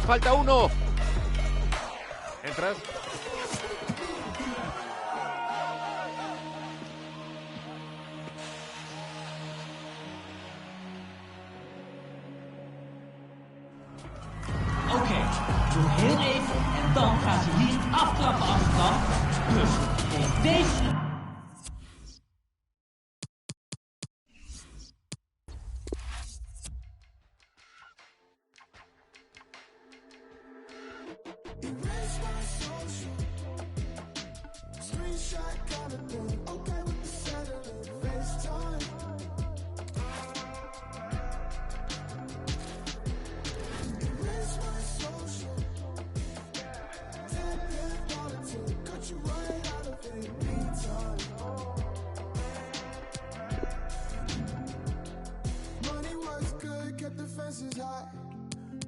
falta uno. ¿Entras? Oké, doe heel even en dan gaat ze hier aftrappen als het kan. Dus geef deze...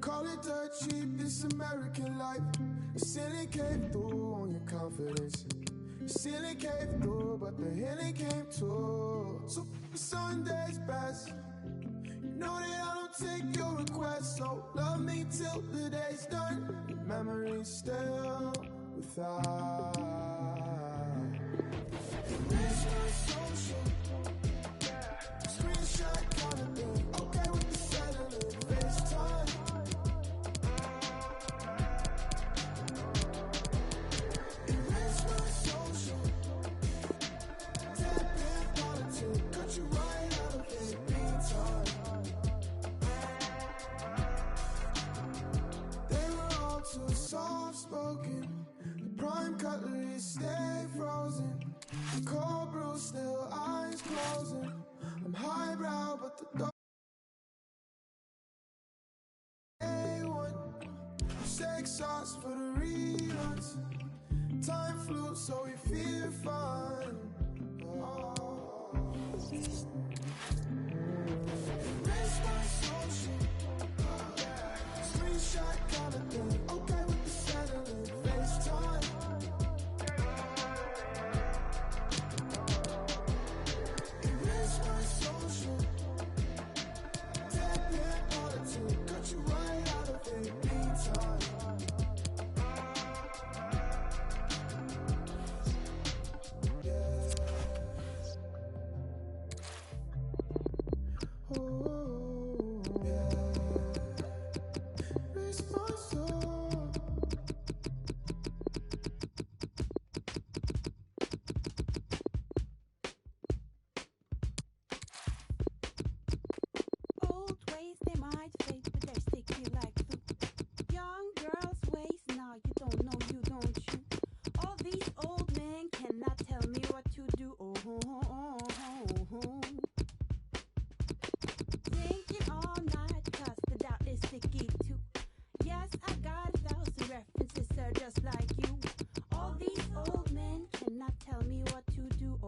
Call it dirt cheap, this American life. The ceiling came through on your confidence. The ceiling came through, but the healing came too. So Sunday's best. You know that I don't take your requests, so love me till the day's done. Your memory's still without. Erase my social. Screenshot kind of thing. Okay with the satellite FaceTime. Erase my social. Tap in politics. Cut you right out of it. Meantime. They were all too soft-spoken. The prime cutlery stay frozen. The cold brew still eyes closing. I'm highbrow, but the door. A1. Sex sauce for the reruns. Time flew, so we feel fun. Oh. Erase my social. Screenshot kind of thing. Okay with the satellite FaceTime. Erase my social. Tap in politics. Cut you right out of it. Meantime. Yeah. Oh, yeah. Erase my soul. Old ways they might fade, but they're sticky like glue. Young girls' ways, now you don't know, you don't you? All these old men cannot tell me what to do. Thinking all night, 'cause the doubt is sticky too. Yes, I got 1,000 references, sir, just like you. All these old men cannot tell me what to do.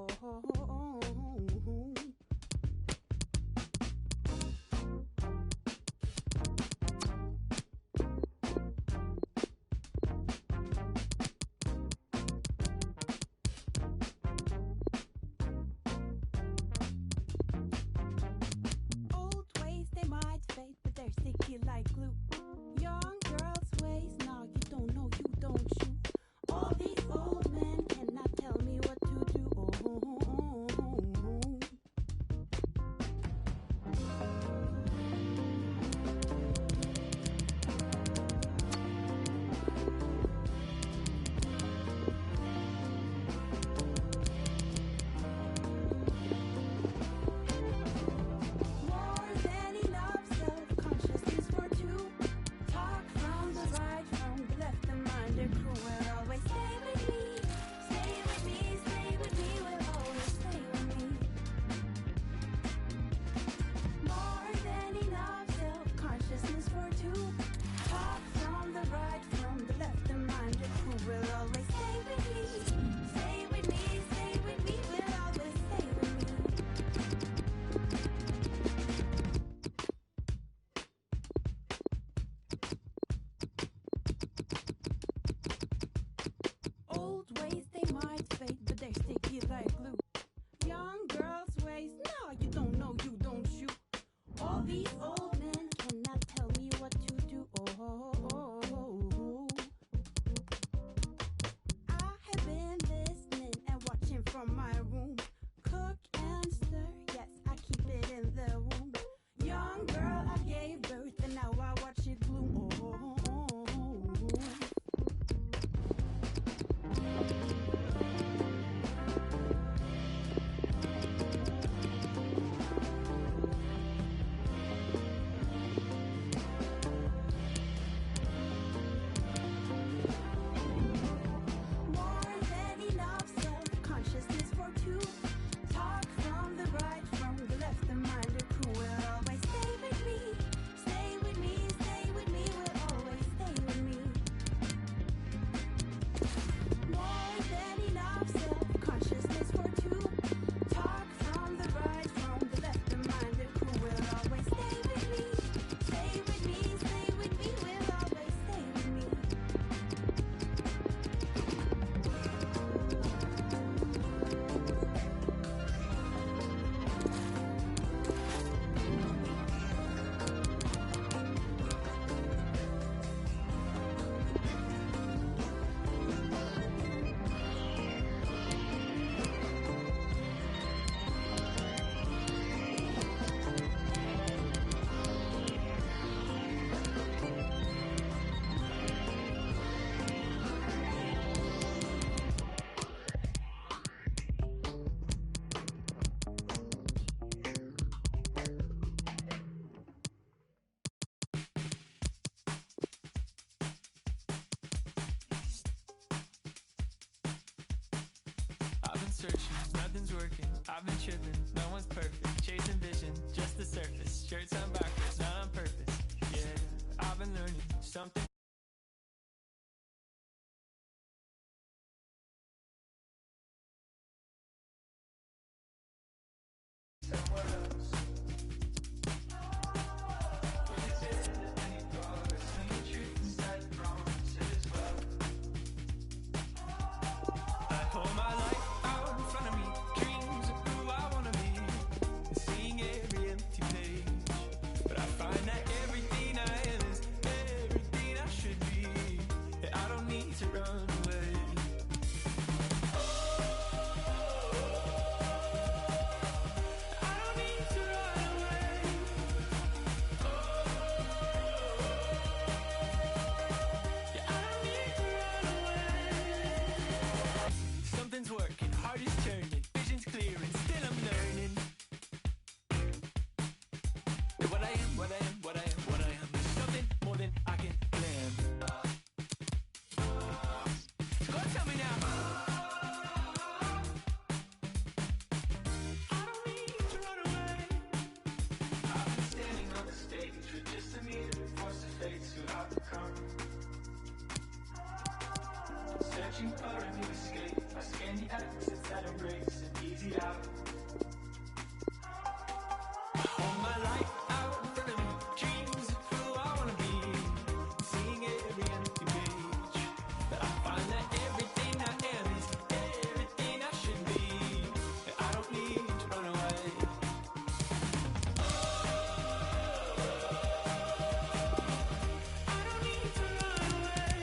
searching, nothing's working. I've been tripping, no one's perfect. Chasing vision, just the surface. Shirts on backwards, not on purpose. Yeah, I've been learning something. Somewhere else. Working, heart is turning, vision's clear and still I'm learning. What I am, what I am, what I am, what I am is something more than I can plan. So go tell me now. I don't need to run away. I've been standing on the stage with just a mirror, forced to face who I've become. Searching for a new escape. I scan the exits that embrace an easy out. I hold my life out in front of me, dreams of who I wanna be. Seeing every empty page, but I find that everything I am is everything I should be. I don't need to run away. I don't need to run away.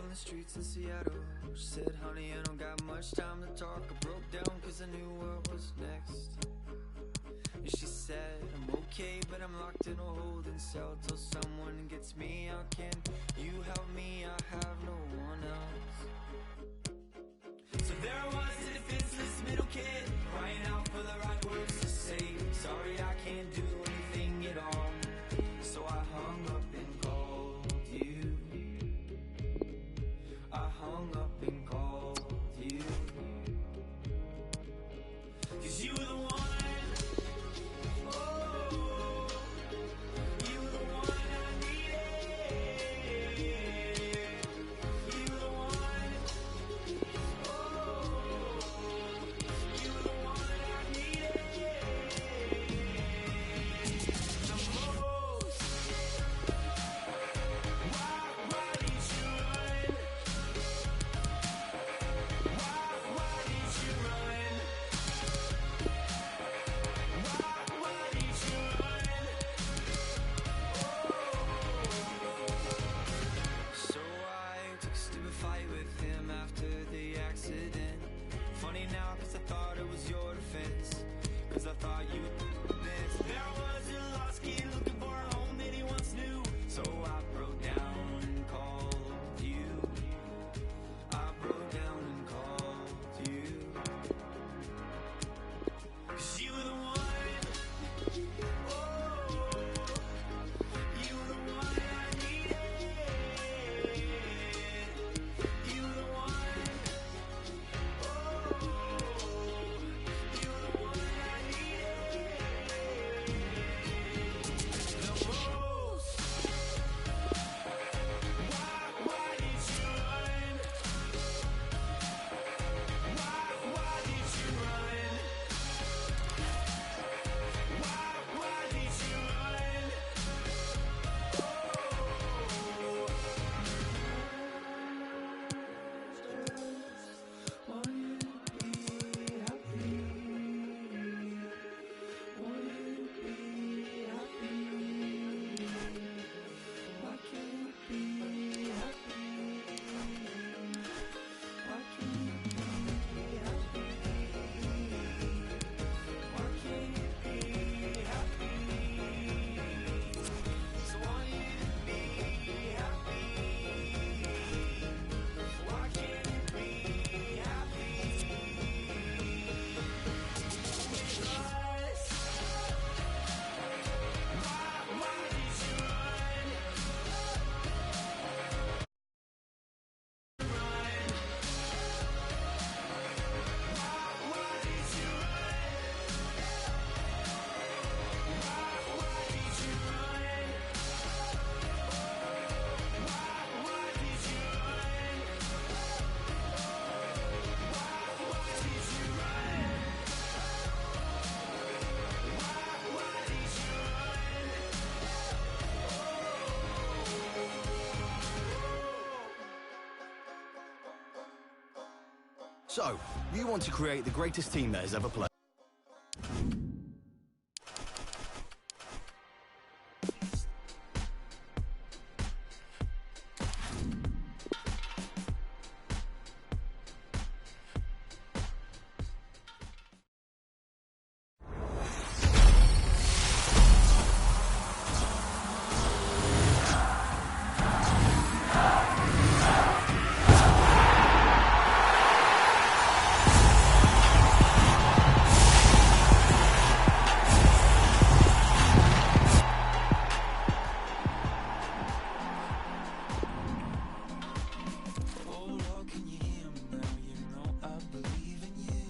The streets in Seattle. She said, honey, I don't got much time to talk. I broke down cause I knew what was next. And she said, I'm okay, but I'm locked in a holding cell till someone gets me out. Can you help me? I have no one else. So there I was, a defenseless middle kid, crying out for the right words to say. Sorry, I can't do anything at all. So I hung up and called you. I hung up and called you. 'Cause you were the one. Oh, you were the one I needed. So, you want to create the greatest team that has ever played. Oh Lord, can you hear me now? You know I believe in you.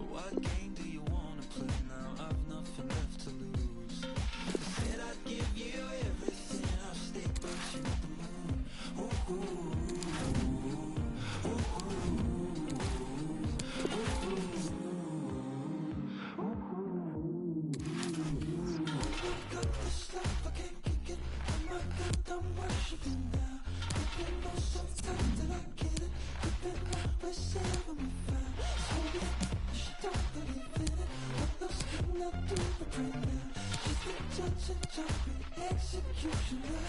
What game do you wanna play now? I've nothing left to lose. I said I'd give you everything. I'll stay but you at the moon. Ooh, ooh, ooh, got this love, I can't kick it. I'm not good, I'm worshiping now. You've been so tight that I get it. You've been always saving me fine. So yeah, she don't believe in it. What else can I do but pray now? She's the judge and jury, executioner.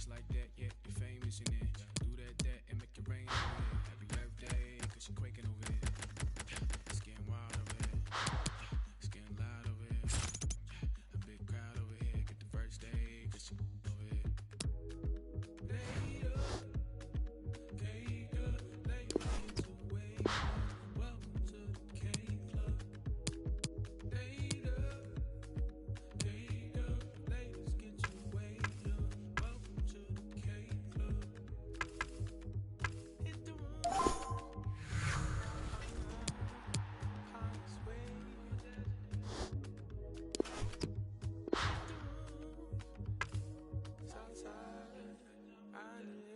like that, yeah, you're famous in it. Do that, and make it rain over here. Happy birthday, cause you're quaking over here. It's getting wild over here. It's getting loud over here. A big crowd over here. Get the first day, cause you're over here. Later, K-Club, ladies away. Welcome to the K-Club. Later, K-Club, ladies get your weight up. Welcome to the K-Club. Hit the room. Highest wages. Southside, Island.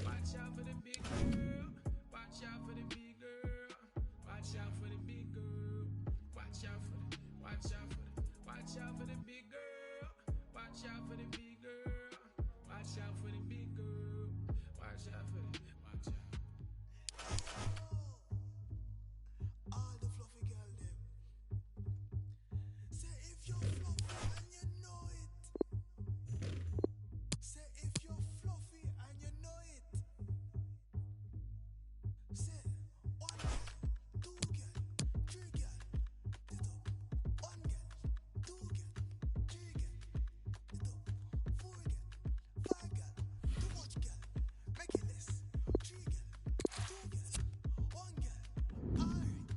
Watch out for the big girl. Watch out for the big girl. Watch out for the big girl. Watch out for the. Watch out for the. Watch out for the big girl. Watch out for the big girl. Watch out for the big girl. Watch out for the. Watch out. All the fluffy girl them. Say if you're fluffy and you know it. Say if you're fluffy and you know it. Say 1 girl, 2 girl, 3 girl, it up. 1 girl, 2 girl, 3 girl, it up. 4 girl, 5 girl, too much girl, make it less. 3 girl, 2 girl, 1 girl, alright.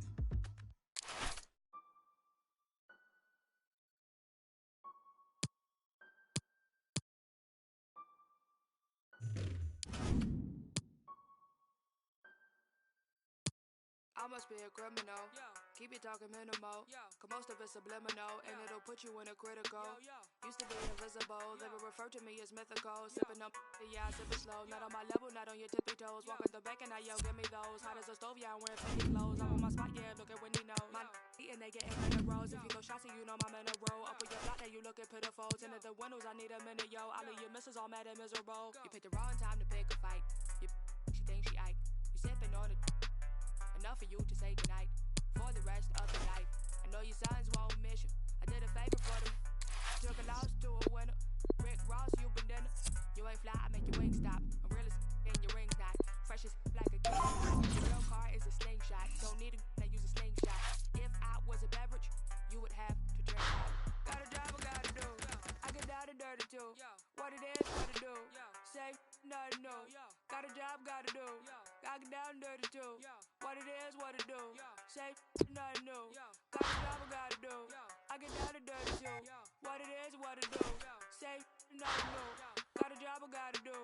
I must be a criminal. Keep it talking minimal. Cause most of it's subliminal, and it'll put you in a critical. Used to be invisible, they would refer to me as mythical. Sipping up, yeah, I sip it slow. Not on my level, not on your tippy toes. Walking the back and now, yo, give me those. Hot as a stove, yeah, I'm wearing Fendi clothes. I'm on my spot, yeah, look at Wendy knows. My eating, they getting better rolls. If you go shotsy, you know I'm in a row. Up on your block, now you looking pitiful. Tinted the windows, I need a minute, yo. All of your misses all mad and miserable. You picked the wrong time to pick a fight. She thinks she Ike. You sipping on it. Enough for you to say goodnight for the rest of the night. I know your sons won't miss you. I did a favor for them. Took a loss to a winner. Rick Ross, you been dinner. You ain't fly, I make your wings stop. I'm real as in your ring's not. Fresh as like a king. Your real car is a slingshot. Don't need a gun, use a slingshot. If I was a beverage, you would have to drink. Got a job, I gotta do. I get down and dirty too. What it is, what to do. Say nothing new. Got a job, gotta do. I get down and dirty too. What it is, what to do. Say nothing new. Got a job, I gotta do. I get down and dirty too. What it is, what to do. Say nothing new. Got a job, I gotta do.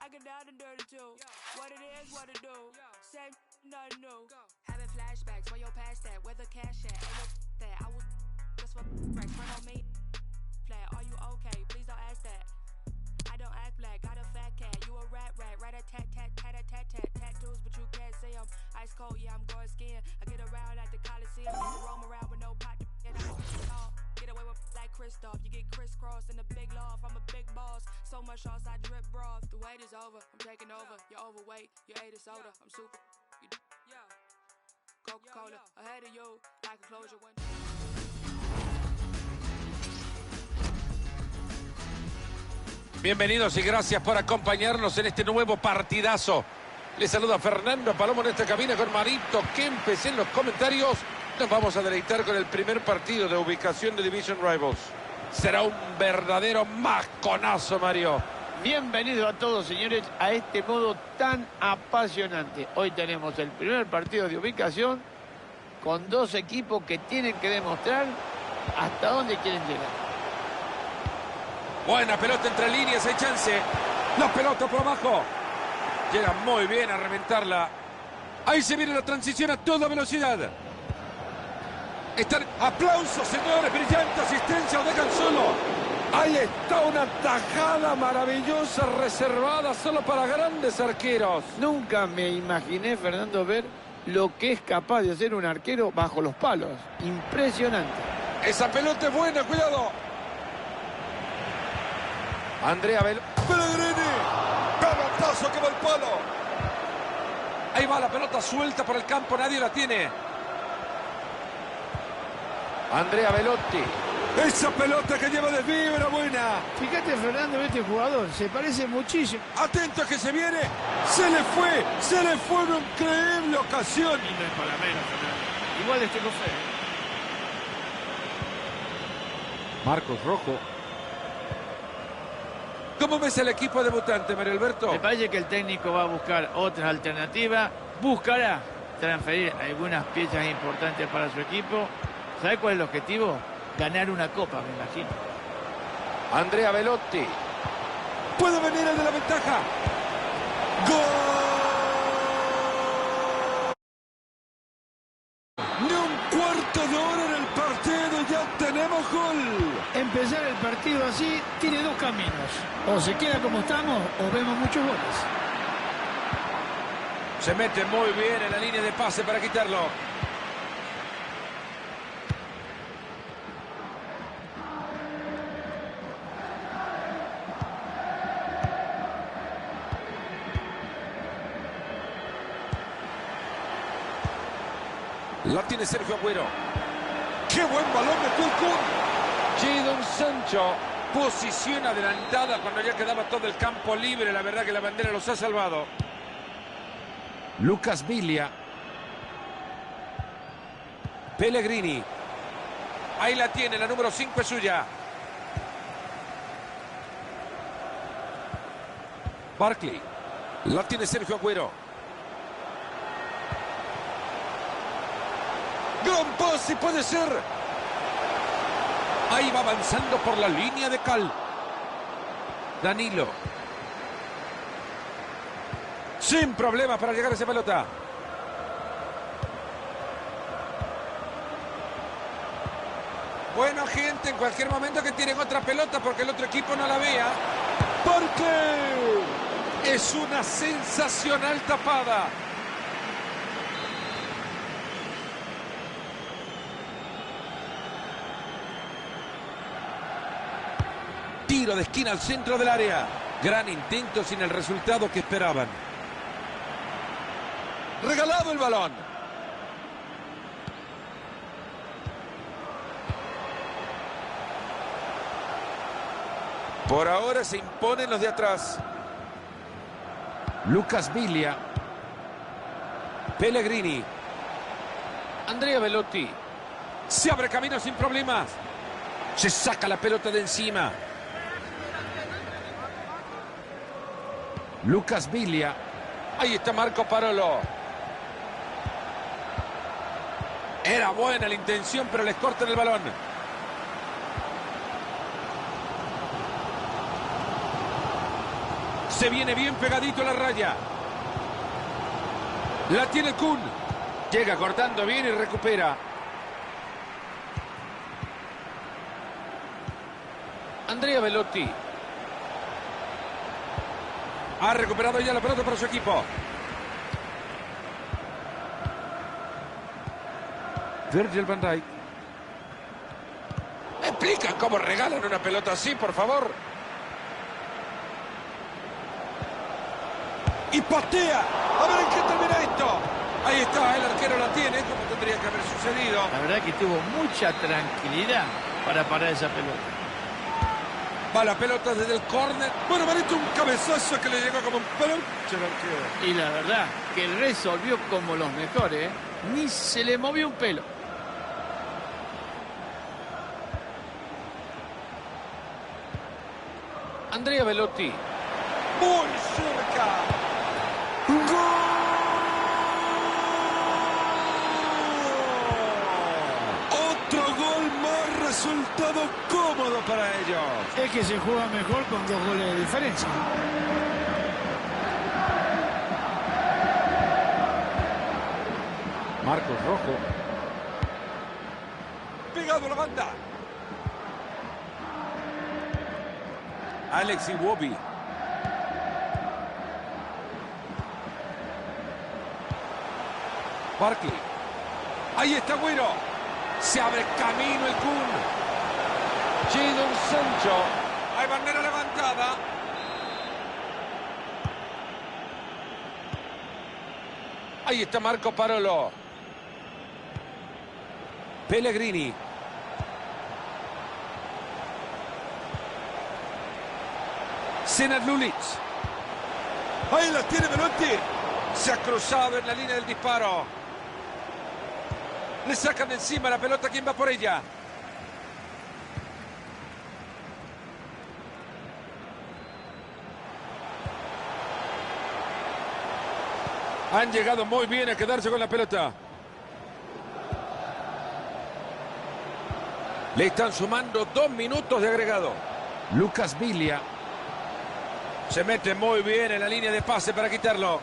I get down and dirty too. What it is, what to do. Say nothing new. Having flashbacks for your past that. Where the cash at? Ain't no that. I was just for racks. Run on me. Flat. Are you okay? Please don't ask that. I don't act black, got a fat cat. You a rat, rat a tat tat tat a tat tat. Tattoos, but you can't see them. Ice cold, yeah, I'm going skiing. I get around at the Coliseum. I roam around with no pot to get out. Get away with like Kristoff. You get crisscrossed in the big loft. I'm a big boss. So much sauce, I drip broth. The wait is over, I'm taking over. You're overweight, you ate a soda. I'm super. Coca-Cola, ahead of you, like a closure window. Bienvenidos y gracias por acompañarnos en este nuevo partidazo. Les saluda Fernando Palomo en esta cabina con Marito Kempes en los comentarios. Nos vamos a deleitar con el primer partido de ubicación de Division Rivals. Será un verdadero masconazo, Mario. Bienvenidos a todos, señores, a este modo tan apasionante. Hoy tenemos el primer partido de ubicación con dos equipos que tienen que demostrar hasta dónde quieren llegar. Buena pelota entre líneas, hay chance. La pelota por abajo. Llega muy bien a reventarla. Ahí se viene la transición a toda velocidad. Están aplausos, señores, brillante asistencia, lo dejan solo. Ahí está una tajada maravillosa reservada solo para grandes arqueros. Nunca me imaginé, Fernando, ver lo que es capaz de hacer un arquero bajo los palos. Impresionante. Esa pelota es buena, cuidado. Andrea Pellegrini. Pelotazo que va al palo. Ahí va la pelota suelta por el campo, nadie la tiene. Andrea Belotti. Esa pelota que lleva desvío era buena. Fíjate, Fernando, este jugador se parece muchísimo. Atento que se viene. Se le fue una increíble ocasión. Y no es para menos, Fernando. Igual les tengo fe. Marcos Rojo. ¿Cómo ves el equipo debutante, Mario Alberto? Me parece que el técnico va a buscar otras alternativas. Buscará transferir algunas piezas importantes para su equipo. ¿Sabe cuál es el objetivo? Ganar una copa, me imagino. Andrea Belotti. Puede venir el de la ventaja. ¡Gol! Ni un cuarto de hora en el partido, ya tenemos gol. Empezar el partido así tiene dos caminos. O se queda como estamos o vemos muchos goles. Se mete muy bien en la línea de pase para quitarlo. La tiene Sergio Agüero. ¡Qué buen balón metió el Kun! Jadon Sancho. Posición adelantada cuando ya quedaba todo el campo libre. La verdad que la bandera los ha salvado. Lucas Viglia. Pellegrini. Ahí la tiene, la número 5 es suya. Barkley. La tiene Sergio Agüero. Gran pase, puede ser. Ahí va avanzando por la línea de cal. Danilo. Sin problema para llegar a esa pelota. Bueno, gente, en cualquier momento que tienen otra pelota porque el otro equipo no la vea. Porque es una sensacional tapada. Tiro de esquina al centro del área. Gran intento sin el resultado que esperaban. Regalado el balón. Por ahora se imponen los de atrás. Lucas Viglia. Pellegrini. Andrea Belotti. Se abre camino sin problemas. Se saca la pelota de encima. Lucas Viglia. Ahí está Marco Parolo. Era buena la intención, pero les cortan el balón. Se viene bien pegadito a la raya. La tiene Kun. Llega cortando bien y recupera. Andrea Belotti. Ha recuperado ya la pelota para su equipo. Virgil van Dijk. ¿Me explican cómo regalan una pelota así, por favor? Y patea. A ver en qué termina esto. Ahí está, el arquero la tiene, como tendría que haber sucedido. La verdad que tuvo mucha tranquilidad para parar esa pelota. Va la pelota desde el córner. Bueno, Marito, un cabezazo que le llegó como un peluche al arquero. Y la verdad que resolvió como los mejores, ¿eh? Ni se le movió un pelo. Andrea Belotti. Muy cerca. ¡Gol! resultado cómodo para ellos. Es que se juega mejor con 2 goles de diferencia. Marcos Rojo. Pegado a la banda. Alex Iwobi. Barkley. Ahí está Güero. Se abre camino el Kun. Jadon Sancho. Hay bandera levantada. Ahí está Marco Parolo. Pellegrini. Senad Lulic. Ahí la tiene Belotti. Se ha cruzado en la línea del disparo. Le sacan de encima la pelota. ¿Quién va por ella? Han llegado muy bien a quedarse con la pelota. Le están sumando 2 minutos de agregado. Lucas Viglia. Se mete muy bien en la línea de pase para quitarlo.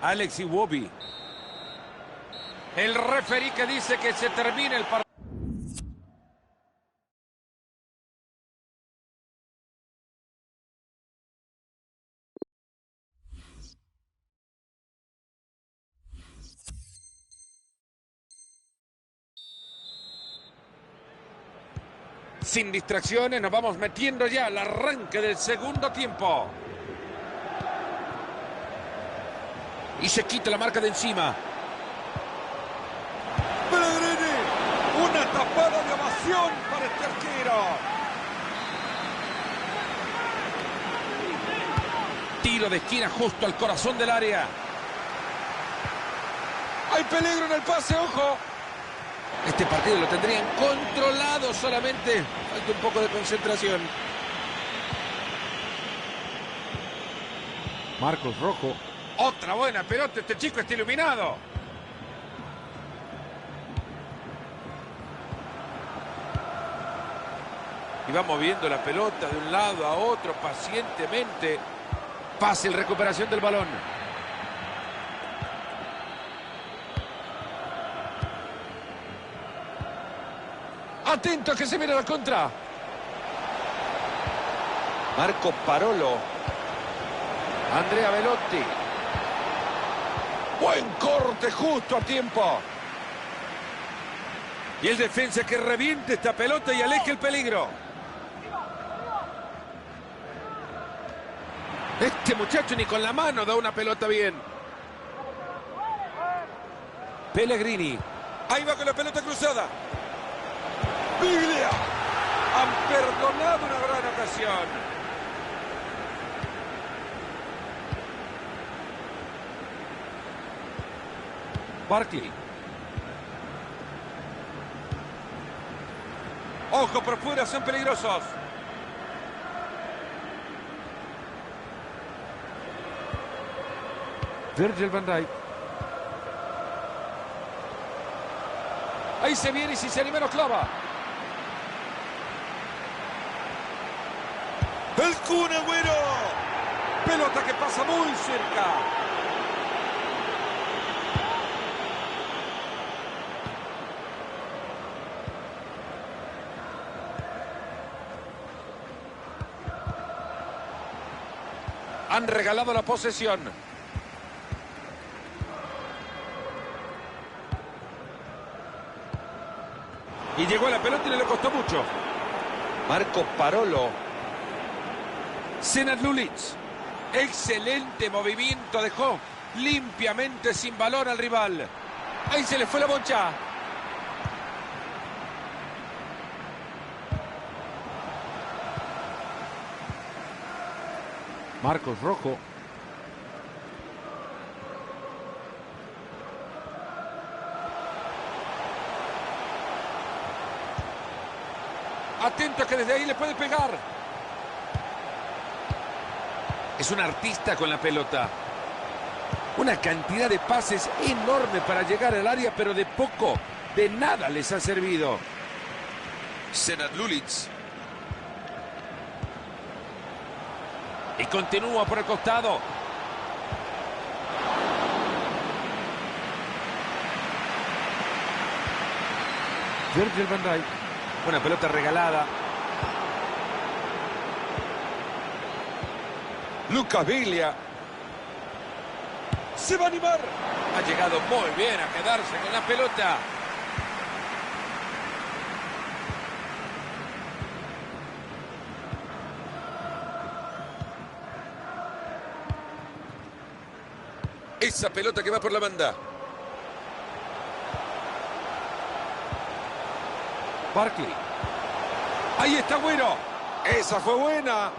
Alex Iwobi. El referí que dice que se termina el partido. Sin distracciones, nos vamos metiendo ya al arranque del segundo tiempo. Y se quita la marca de encima. Pellegrini. Una tapada de ovación para este arquero. Tiro de esquina justo al corazón del área. Hay peligro en el pase, ojo. Este partido lo tendrían controlado solamente. Falta un poco de concentración. Marcos Rojo. Otra buena pelota. Este chico está iluminado. Y va moviendo la pelota de un lado a otro pacientemente. Fácil recuperación del balón. Atento que se viene la contra. Marco Parolo. Andrea Belotti. Buen corte justo a tiempo. Y el defensa que reviente esta pelota y aleje el peligro. Este muchacho ni con la mano da una pelota bien. Pellegrini. Ahí va con la pelota cruzada. Viglia. Han perdonado una gran ocasión. Barkley. Ojo por fuera, son peligrosos. Virgil van Dijk. Ahí se viene y si se anima lo clava. El Kun Agüero. Pelota que pasa muy cerca. Han regalado la posesión. Y llegó a la pelota y le costó mucho. Marco Parolo. Senad Lulic. Excelente movimiento. Dejó limpiamente sin balón al rival. Ahí se le fue la bocha. Marcos Rojo. Atento que desde ahí le puede pegar. Es un artista con la pelota. Una cantidad de pases enorme para llegar al área, pero de poco, de nada les ha servido. Senad Lulic. Y continúa por el costado. Virgil van Dijk. Una pelota regalada. Lucas Biglia. Se va a animar. Ha llegado muy bien a quedarse con la pelota. Esa pelota que va por la banda. Barkley. Ahí está Agüero. Esa fue buena.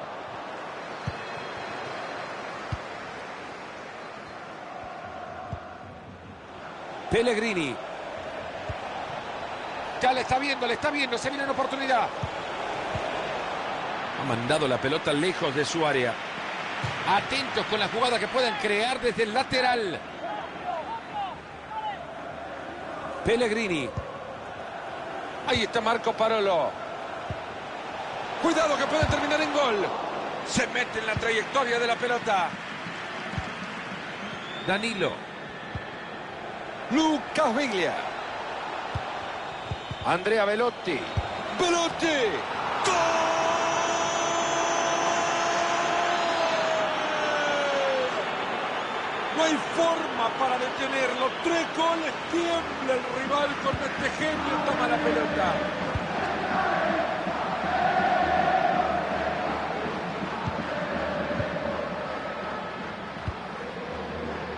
Pellegrini. Ya le está viendo, se viene una oportunidad. Ha mandado la pelota lejos de su área. Atentos con la jugada que puedan crear desde el lateral. Pellegrini. Ahí está Marco Parolo. Cuidado que puede terminar en gol. Se mete en la trayectoria de la pelota. Danilo. Lucas Biglia. Andrea Belotti. Belotti. ¡Gol! No hay forma para detenerlo. 3 goles, tiembla el rival cuando este genio toma la pelota.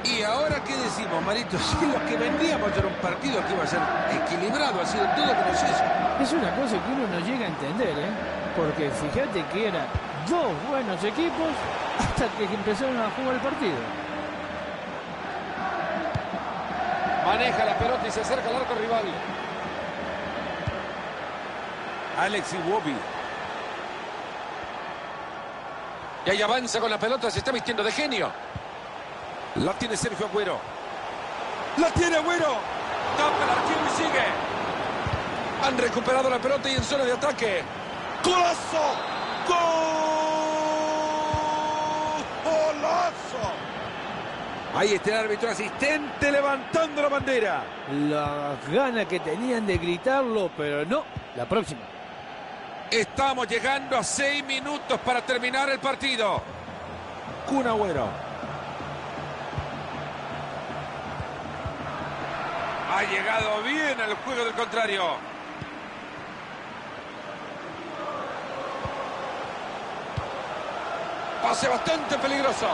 Y ahora, ¿qué decimos, Marito? Si lo que vendíamos era un partido que iba a ser equilibrado, ha sido todo menos eso. Es una cosa que uno no llega a entender, ¿eh? Porque fíjate que eran 2 buenos equipos hasta que empezaron a jugar el partido. Maneja la pelota y se acerca al arco rival. Alex Iwobi. Y ahí avanza con la pelota, se está vistiendo de genio. La tiene Sergio Agüero. La tiene Agüero. Tapa el arquero y sigue. Han recuperado la pelota y en zona de ataque. ¡Golazo! ¡Golazo! Ahí está el árbitro asistente levantando la bandera. Las ganas que tenían de gritarlo, pero no. La próxima. Estamos llegando a 6 minutos para terminar el partido. Kun Agüero. Ha llegado bien al juego del contrario. Pase bastante peligroso.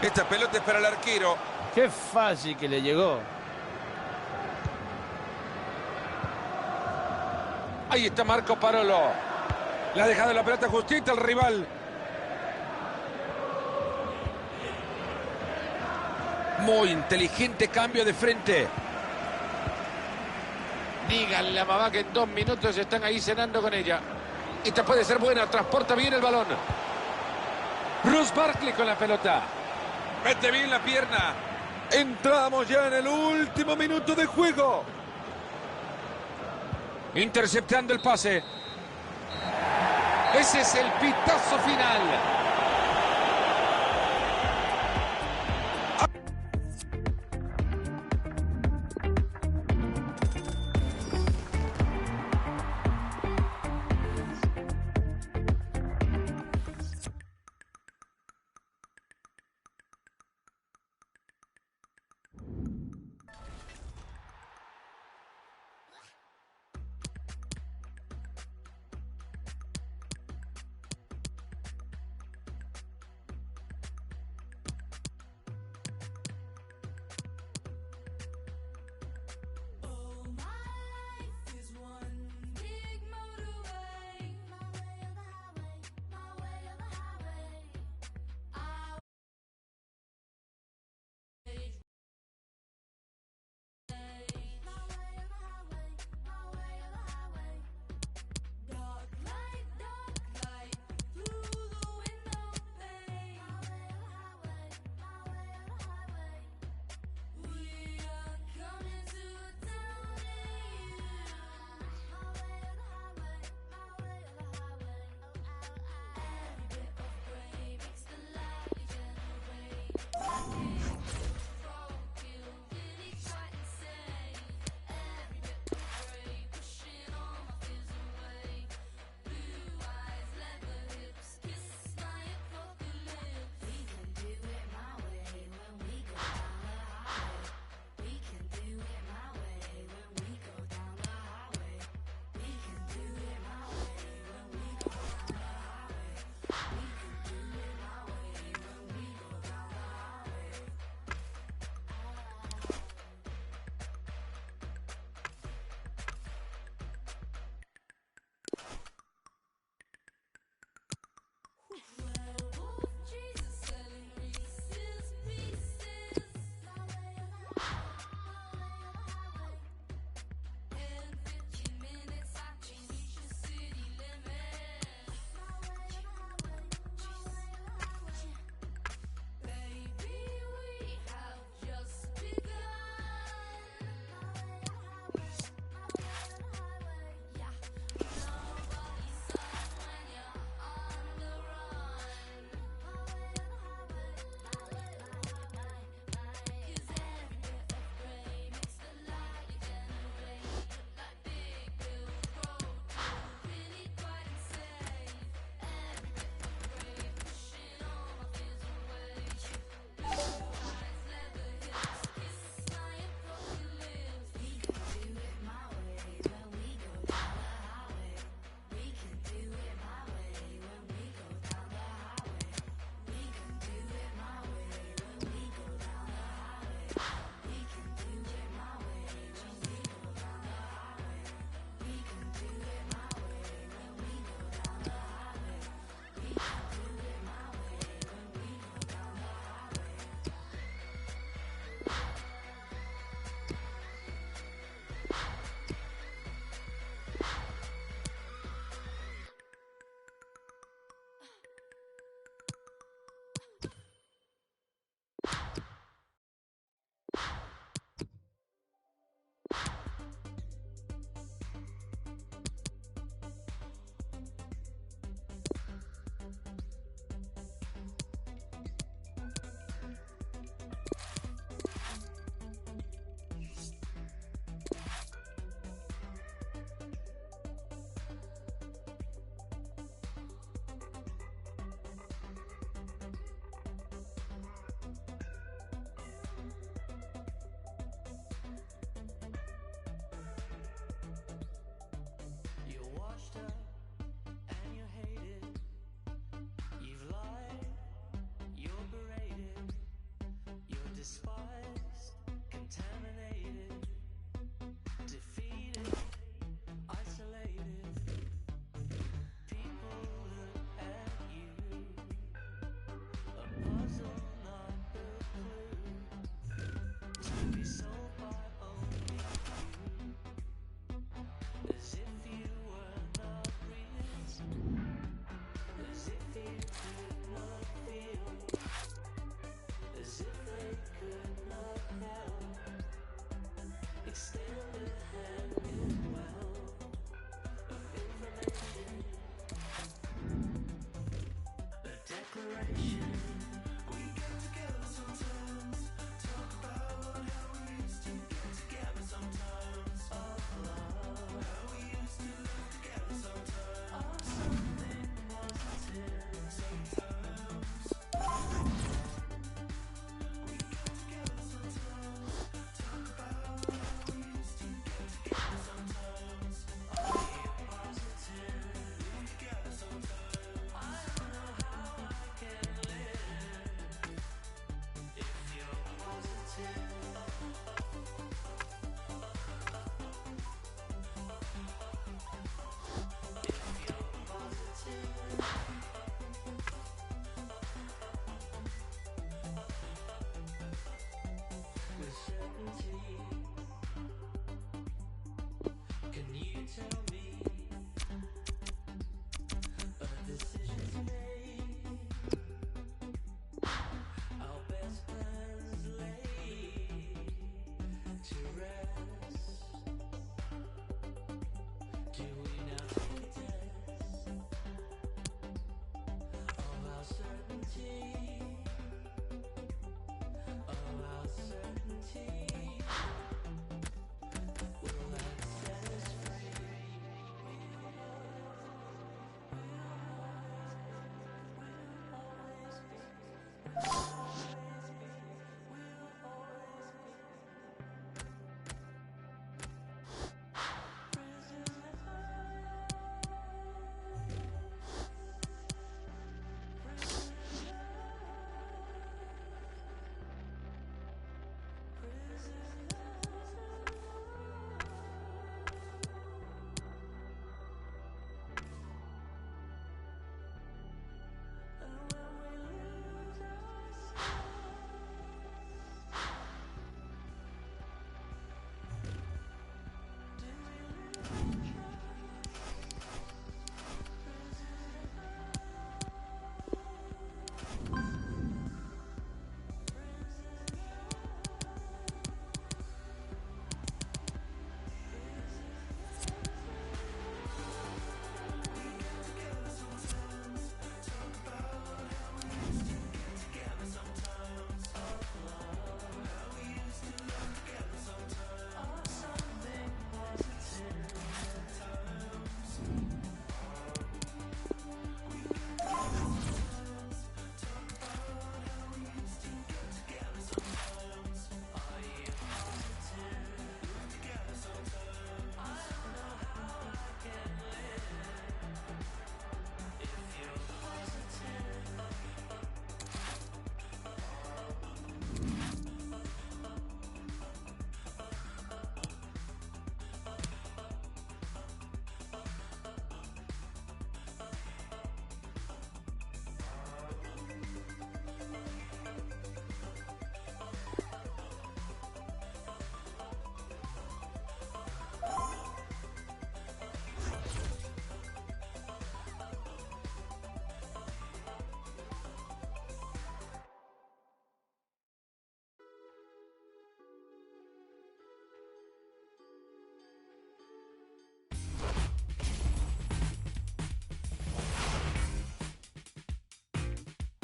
Esta pelota es para el arquero. Qué fácil que le llegó. Ahí está Marco Parolo. Le ha dejado la pelota justita al rival. Muy inteligente cambio de frente. Díganle a mamá que en 2 minutos están ahí cenando con ella. Esta puede ser buena, transporta bien el balón. Ross Barkley con la pelota. Mete bien la pierna. Entramos ya en el último minuto de juego. Interceptando el pase. Ese es el pitazo final.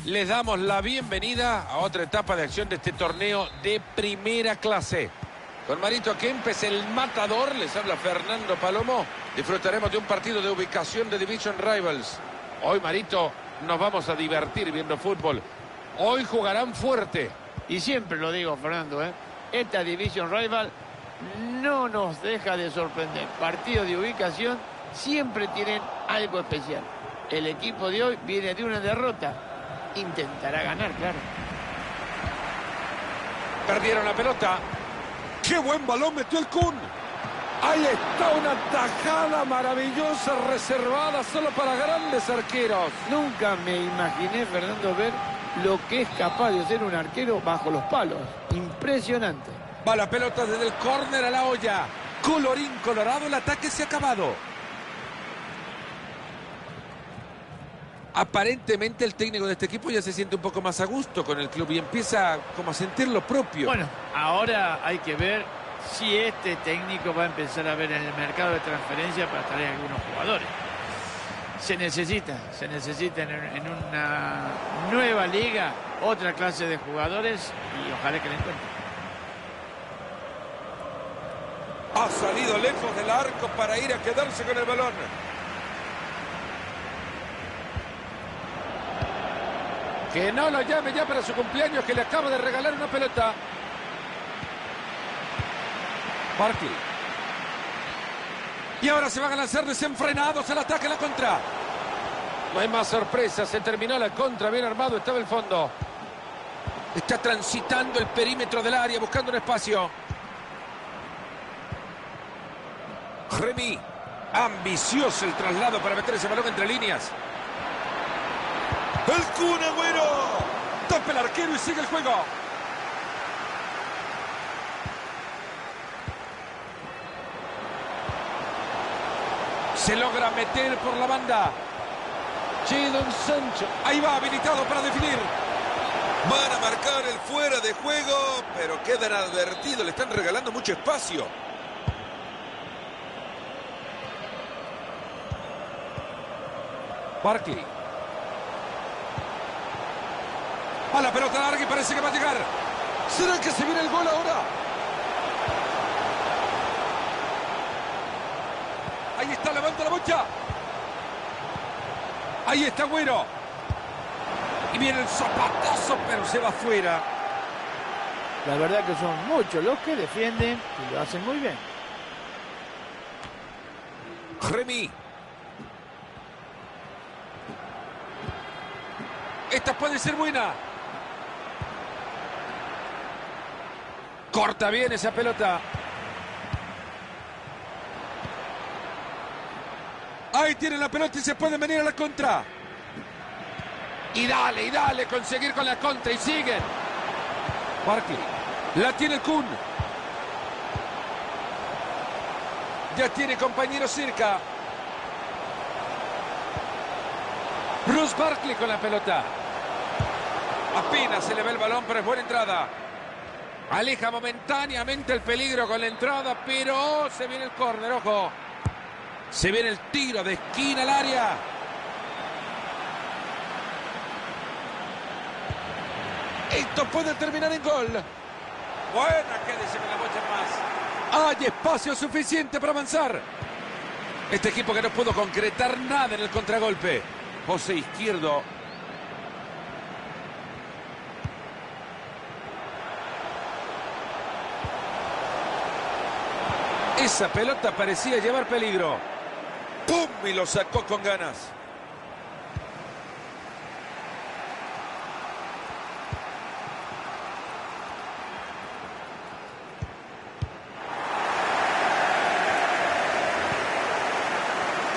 Les damos la bienvenida a otra etapa de acción de este torneo de primera clase. Con Marito Kempes, el matador, les habla Fernando Palomo. Disfrutaremos de un partido de ubicación de Division Rivals. Hoy, Marito, nos vamos a divertir viendo fútbol. Hoy jugarán fuerte. Y siempre lo digo, Fernando, esta Division Rival no nos deja de sorprender. Partidos de ubicación siempre tienen algo especial. El equipo de hoy viene de una derrota. Intentará ganar, claro. Perdieron la pelota. ¡Qué buen balón metió el Kun! Ahí está una tajada maravillosa reservada solo para grandes arqueros. Nunca me imaginé, Fernando, ver lo que es capaz de hacer un arquero bajo los palos. Impresionante. Va la pelota desde el córner a la olla. Colorín colorado, el ataque se ha acabado. Aparentemente el técnico de este equipo ya se siente un poco más a gusto con el club y empieza como a sentir lo propio. Bueno, ahora hay que ver si este técnico va a empezar a ver en el mercado de transferencia para traer algunos jugadores. Se necesita en una nueva liga otra clase de jugadores y ojalá que la encuentren. Ha salido lejos del arco para ir a quedarse con el balón. Que no lo llame ya para su cumpleaños, que le acaba de regalar una pelota. Barkley. Y ahora se van a lanzar desenfrenados al ataque, a la contra. No hay más sorpresa, se terminó la contra, bien armado estaba el fondo. Está transitando el perímetro del área, buscando un espacio. Remy, ambicioso el traslado para meter ese balón entre líneas. El Kun Agüero. Tapa el arquero y sigue el juego. Se logra meter por la banda. Jadon Sancho. Ahí va, habilitado para definir. Van a marcar el fuera de juego, pero quedan advertidos. Le están regalando mucho espacio. Barkley. A la pelota larga y parece que va a llegar. ¿Será que se viene el gol ahora? Ahí está, levanta la bocha. Ahí está Agüero. Y viene el zapatazo, pero se va afuera. La verdad que son muchos los que defienden y lo hacen muy bien. Remy. Esta puede ser buena. Corta bien esa pelota. Ahí tiene la pelota y se puede venir a la contra. Y dale, conseguir con la contra y siguen. Barkley. La tiene el Kun. Ya tiene compañero cerca. Bruce Barkley con la pelota. Apenas se le ve el balón, pero es buena entrada. Aleja momentáneamente el peligro con la entrada, pero se viene el córner, ojo. Se viene el tiro de esquina al área. Esto puede terminar en gol. Buena, quédese con la bocha más. Hay espacio suficiente para avanzar. Este equipo que no pudo concretar nada en el contragolpe. José Izquierdo. Esa pelota parecía llevar peligro. ¡Pum! Y lo sacó con ganas.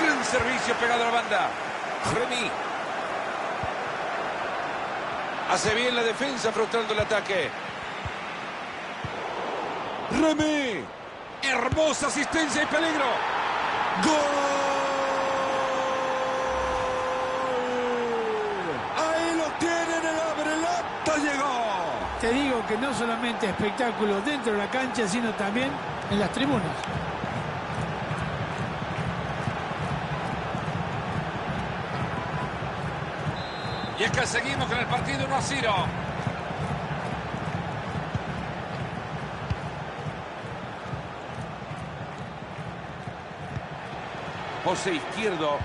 Gran servicio pegado a la banda. Remy. Hace bien la defensa frustrando el ataque. Remy. Hermosa asistencia y peligro. ¡Gol! Ahí lo tienen, el abrelata llegó. Te digo que no solamente espectáculo dentro de la cancha, sino también en las tribunas. Y Y es que seguimos con el partido 1-0. José Izquierdo.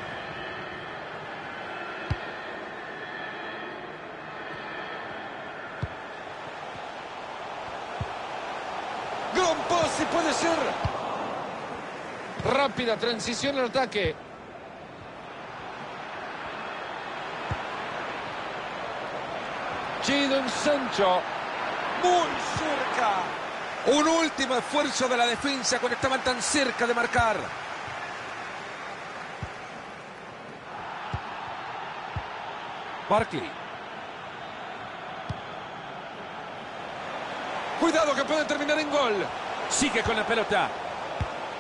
Gran pase, puede ser. Rápida transición al ataque. Jadon Sancho. Muy cerca. Un último esfuerzo de la defensa cuando estaban tan cerca de marcar. Barkley. Cuidado que puede terminar en gol. Sigue con la pelota.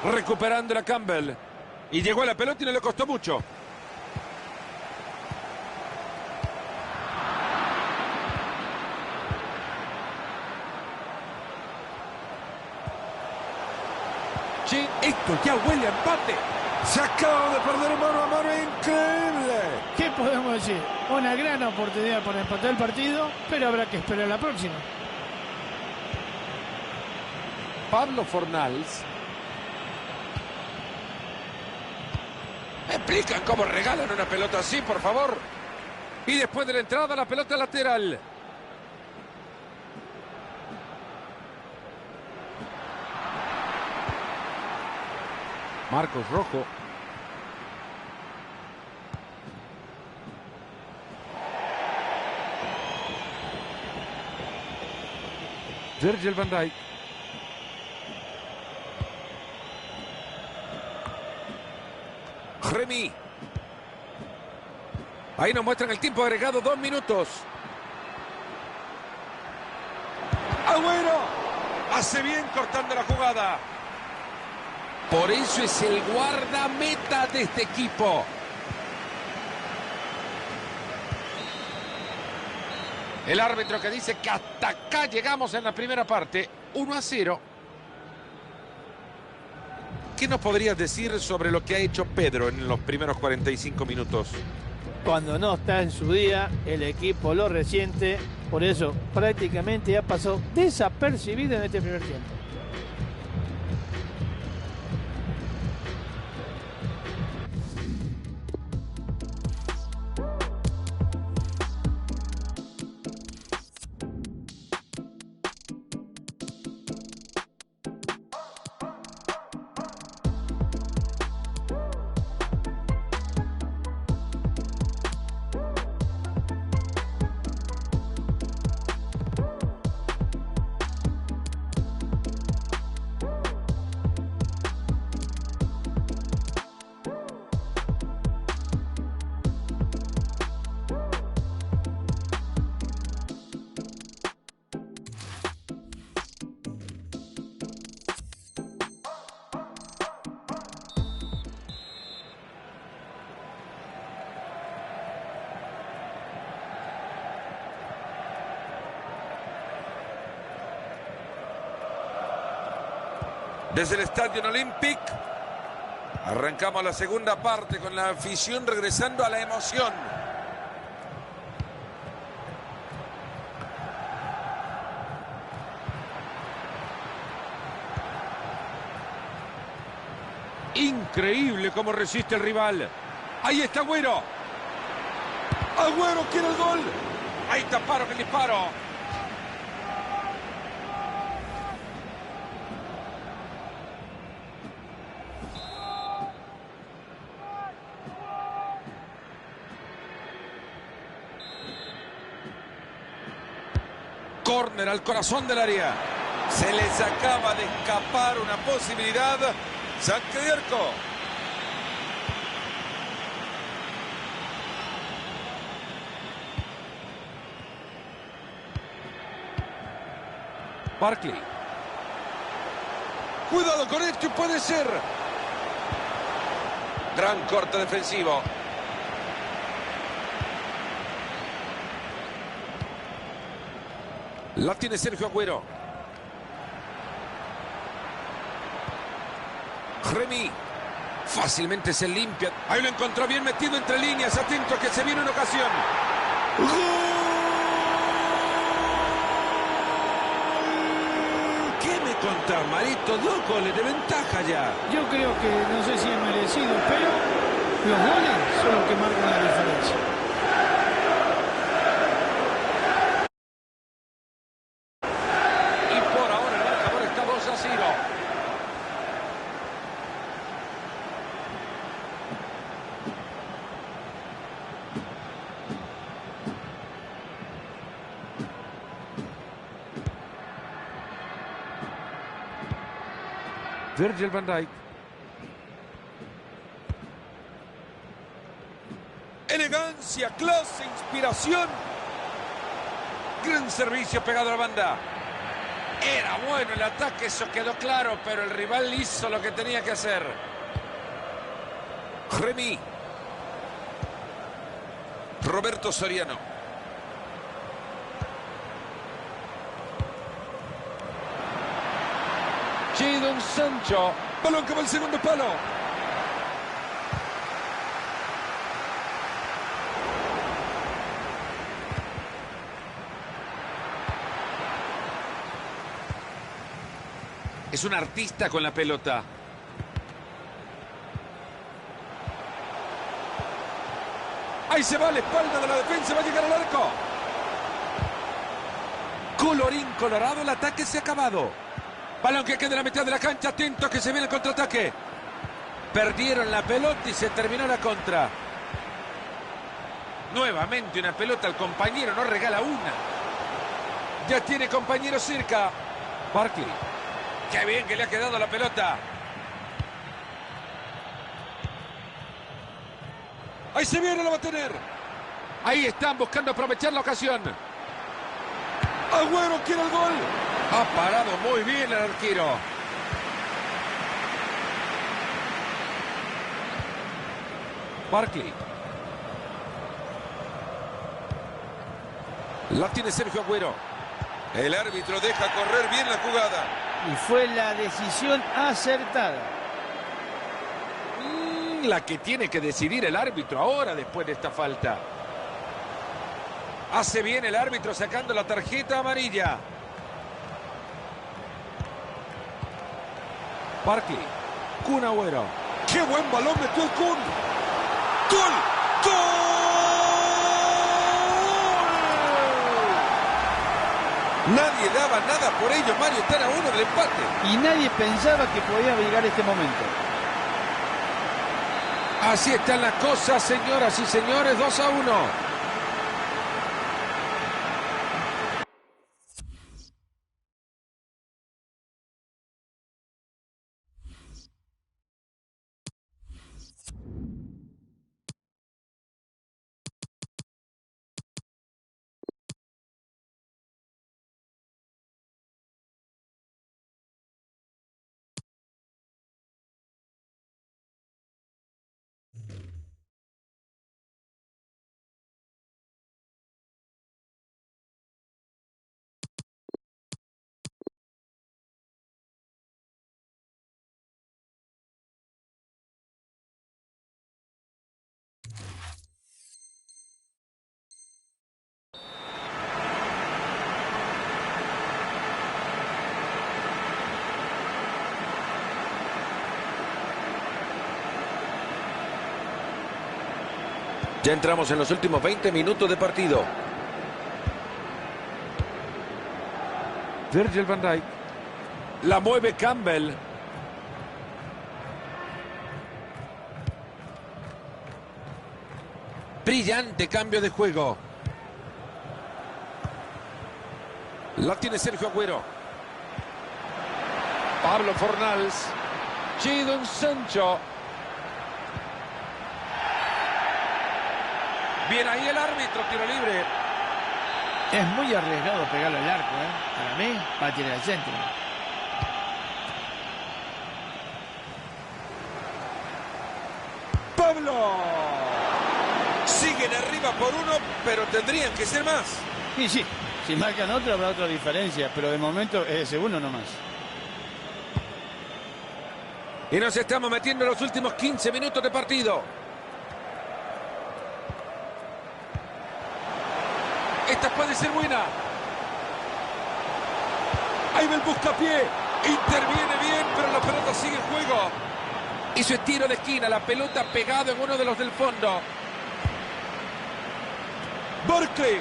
Recuperando la Campbell. Y llegó a la pelota y no le costó mucho. Sí, esto ya huele a empate. Se acaba de perder mano a mano, increíble. ¿Qué podemos decir? Una gran oportunidad para empatar el partido, pero habrá que esperar la próxima. Pablo Fornals. ¿Me explican cómo regalan una pelota así, por favor? Y después de la entrada, la pelota lateral. Marcos Rojo. Virgil van Dijk. Remy. Ahí nos muestran el tiempo agregado, 2 minutos. Agüero. Hace bien cortando la jugada. Por eso es el guardameta de este equipo. El árbitro que dice que hasta acá llegamos en la primera parte. 1-0. ¿Qué nos podrías decir sobre lo que ha hecho Pedro en los primeros 45 minutos? Cuando no está en su día, el equipo lo resiente. Por eso prácticamente ha pasado desapercibido en este primer tiempo. Desde el Estadio Olympic arrancamos la segunda parte con la afición regresando a la emoción. Increíble cómo resiste el rival. Ahí está Agüero. Agüero quiere el gol. Ahí taparon el disparo. Córner al corazón del área. Se les acaba de escapar una posibilidad. Saque de arco. Barkley. Cuidado con esto y puede ser. Gran corte defensivo. La tiene Sergio Agüero. Remy. Fácilmente se limpia. Ahí lo encontró bien metido entre líneas. Atento a que se viene una ocasión. ¿Qué me contás, Marito? 2 goles de ventaja ya. Yo creo que no sé si es merecido, pero los goles son los que marcan la diferencia. Y por ahora el marcador está 2-0. Virgil van Dijk. Elegancia, clase, inspiración. Gran servicio pegado a la banda. Era bueno el ataque, eso quedó claro, pero el rival hizo lo que tenía que hacer. Remy. Roberto Soriano. Jadon Sancho. Balón que va al segundo palo. Es un artista con la pelota. Ahí se va a la espalda de la defensa, va a llegar al arco. Colorín colorado, el ataque se ha acabado. Balón que queda en la mitad de la cancha, atento que se viene el contraataque. Perdieron la pelota y se terminó la contra. Nuevamente una pelota, el compañero no regala una. Ya tiene compañero cerca. Barkley. Qué bien que le ha quedado la pelota. Ahí se viene, lo va a tener. Ahí están buscando aprovechar la ocasión. Agüero quiere el gol. Ha parado muy bien el arquero. Barkley. La tiene Sergio Agüero. El árbitro deja correr bien la jugada. Y fue la decisión acertada. La que tiene que decidir el árbitro ahora después de esta falta. Hace bien el árbitro sacando la tarjeta amarilla. Barkley. Kun Agüero. ¡Qué buen balón metió el Kun! ¡Gol! ¡Gol! Nadie daba nada por ello, Mario. Están a 1 del empate. Y nadie pensaba que podía llegar este momento. Así están las cosas, señoras y señores. 2-1. Ya entramos en los últimos 20 minutos de partido. Virgil van Dijk. La mueve Campbell. Brillante cambio de juego. La tiene Sergio Agüero. Pablo Fornals. Jadon Sancho. Bien ahí el árbitro, tiro libre. Es muy arriesgado pegarlo al arco, ¿eh? Para mí, va a tirar al centro. ¡Pablo! Siguen arriba por 1, pero tendrían que ser más. Y sí, si marcan otro habrá otra diferencia, pero de momento es ese uno nomás. Y nos estamos metiendo en los últimos 15 minutos de partido. Esta puede ser buena. Ahí va el buscapié. Interviene bien, pero la pelota sigue en juego. Hizo el tiro de esquina, la pelota pegada en uno de los del fondo. Barkley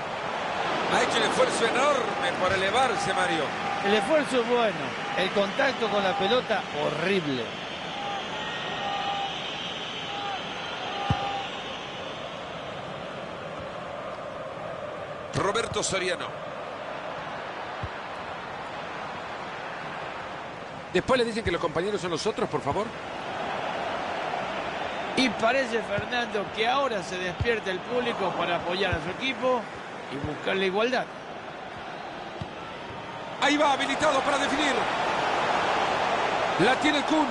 ha hecho un esfuerzo enorme por elevarse, Mario. El esfuerzo es bueno, el contacto con la pelota horrible. Roberto Soriano. Después le dicen que los compañeros son los otros, por favor. Y parece, Fernando, que ahora se despierta el público para apoyar a su equipo y buscar la igualdad. Ahí va, habilitado para definir. La tiene el Kun.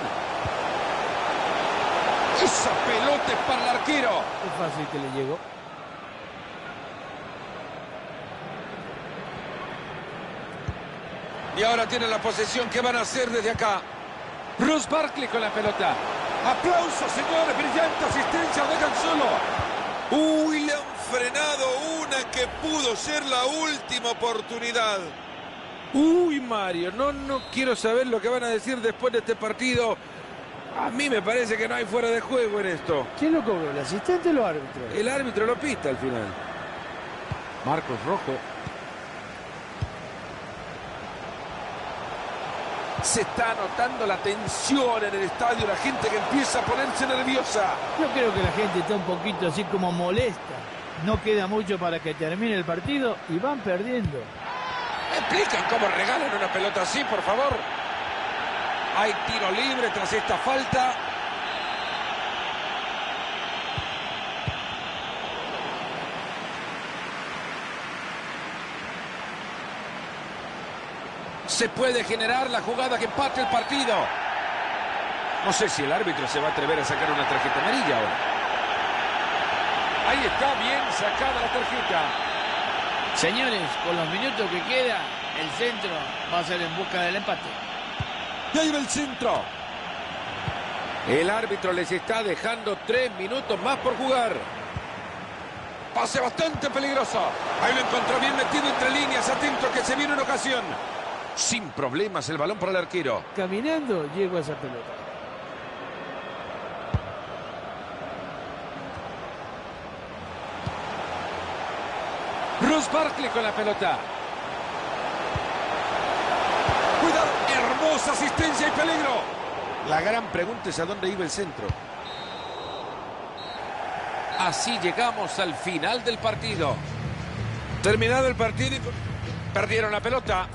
Esa pelota es para el arquero. Es fácil que le llegó. Y ahora tienen la posesión. ¿Qué van a hacer desde acá? Ross Barkley con la pelota. Aplausos, señores. Brillante asistencia. Dejan solo. Uy, le han frenado una que pudo ser la última oportunidad. Uy, Mario, no quiero saber lo que van a decir después de este partido. A mí me parece que no hay fuera de juego en esto. ¿Quién lo cobró? ¿El asistente o el árbitro? El árbitro lo pita al final. Marcos Rojo. Se está notando la tensión en el estadio, la gente que empieza a ponerse nerviosa. Yo creo que la gente está un poquito así como molesta. No queda mucho para que termine el partido y van perdiendo. ¿Me explican cómo regalan una pelota así, por favor? Hay tiro libre tras esta falta. Se puede generar la jugada que empate el partido. No sé si el árbitro se va a atrever a sacar una tarjeta amarilla ahora. Ahí está, bien sacada la tarjeta. Señores, con los minutos que queda, el centro va a ser en busca del empate. Y ahí va el centro. El árbitro les está dejando 3 minutos más por jugar. Pase bastante peligroso. Ahí lo encontró bien metido entre líneas. Atento que se viene una ocasión. Sin problemas el balón para el arquero. Caminando llegó a esa pelota. Ross Barkley con la pelota. Cuidado. Hermosa asistencia y peligro. La gran pregunta es a dónde iba el centro. Así llegamos al final del partido. Terminado el partido y perdieron la pelota.